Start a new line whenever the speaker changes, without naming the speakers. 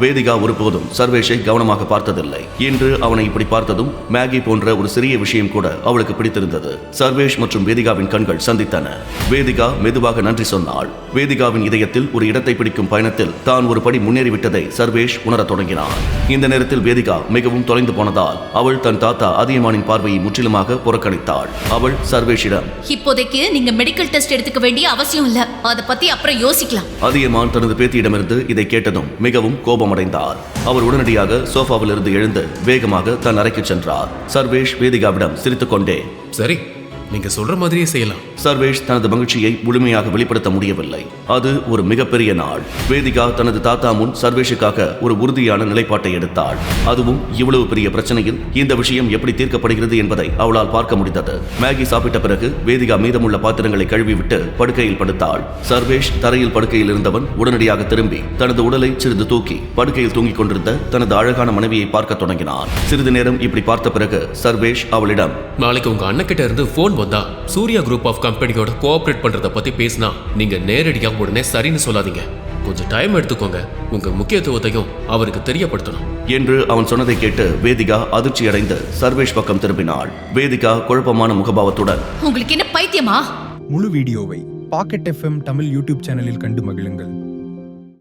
வேதிகா ஒருபோதும் சர்வேஷை கவனமாக பார்த்ததில்லை. இன்று அவனை இப்படி பார்த்ததும் மேகி போன்ற ஒரு சிறிய விஷயம் கூட அவளுக்கு பிடித்திருந்தது. சர்வேஷ் மற்றும் வேதிகாவின் கண்கள் சந்தித்தன. வேதிகா மெதுவாக நன்றி சொன்னாள். வேதிகாவின் இதயத்தில் ஒரு இடத்தை பிடிக்கும் பயணத்தில் தான் ஒரு படி முன்னேறிவிட்டதை சர்வேஷ் உணரத் தொடங்கினான். இந்த நேரத்தில் வேதிகா மிகவும் தொலைந்து போனதால் அவள் தன் தாத்தா அதியமானின் பார்வையை முற்றிலுமாக புறக்கணித்தாள். அவள் சர்வேஷிடம்,
இப்போதைக்கு நீங்க மெடிக்கல் டெஸ்ட் எடுத்துக்க வேண்டிய அவசியம் இல்ல, அதை பத்தி அப்புறம் யோசிக்கலாம்.
அதியமான் தனது பேத்தியிடமிருந்து இதை கேட்டதும் மிகவும் கோபமடைந்தார். அவர் உடனடியாக சோஃபாவிலிருந்து எழுந்து வேகமாக தன் அறைக்கு சென்றார். சர்வேஷ் வேதிகாவிடம் சிரித்துக்கொண்டே,
சரி, நீங்க சொல்ற மாதிரியே செய்யலாம்.
சர்வேஷ் தனது மகிழ்ச்சியை முழுமையாக வெளிப்படுத்த முடியவில்லை. அது ஒரு மிகப்பெரிய நாள். வேதிகா தனது தாத்தா முன் சர்வேஷுக்காக ஒரு உறுதியான நிலைப்பாட்டை எடுத்தாள். அதுவும் இவ்வளவு பெரிய பிரச்சனையில் இந்த விஷயம் எப்படி தீர்க்கப்படுகிறது என்பதை அவளால் பார்க்க முடிந்தது. மேகி சாப்பிட்ட பிறகு வேதிகா மீதமுள்ள பாத்திரங்களை கழுவிவிட்டு படுக்கையில் படுத்தாள். சர்வேஷ் தரையில் படுக்கையில் இருந்தவன் உடனடியாக திரும்பி தனது உடலை சிறிது தூக்கி படுக்கையில் தூங்கிக் கொண்டிருந்த தனது அழகான மனைவியை பார்க்க தொடங்கினான். சிறிது நேரம் இப்படி பார்த்த பிறகு சர்வேஷ் அவளிடம்,
நாளைக்கு உங்க அண்ணன் கிட்ட இருந்து போன் வந்தா சூர்யா குரூப் ஆஃப் கம்பெனியோட கோஆபரேட் பண்றத பத்தி பேசினா நீங்க நேரடியா உடனே சரின்னு சொல்லாதீங்க. கொஞ்சம் டைம் எடுத்துக்கோங்க. உங்க முக்கியத்துவத்தையும் அவருக்கு தெரியப்படுத்தணும்
என்று அவன் சொன்னதை கேட்டு வேதிகா அதிர்ச்சி அடைந்து சர்வேஷ் பக்கம் திரும்பினாள். வேதிகா குழப்பமான முகபாவத்துடன்,
உங்களுக்கு என்ன பைத்தியமா?
முழு வீடியோவை பாக்கெட் FM தமிழ் யூடியூப் சேனலில் கண்டு மகிழுங்கள்.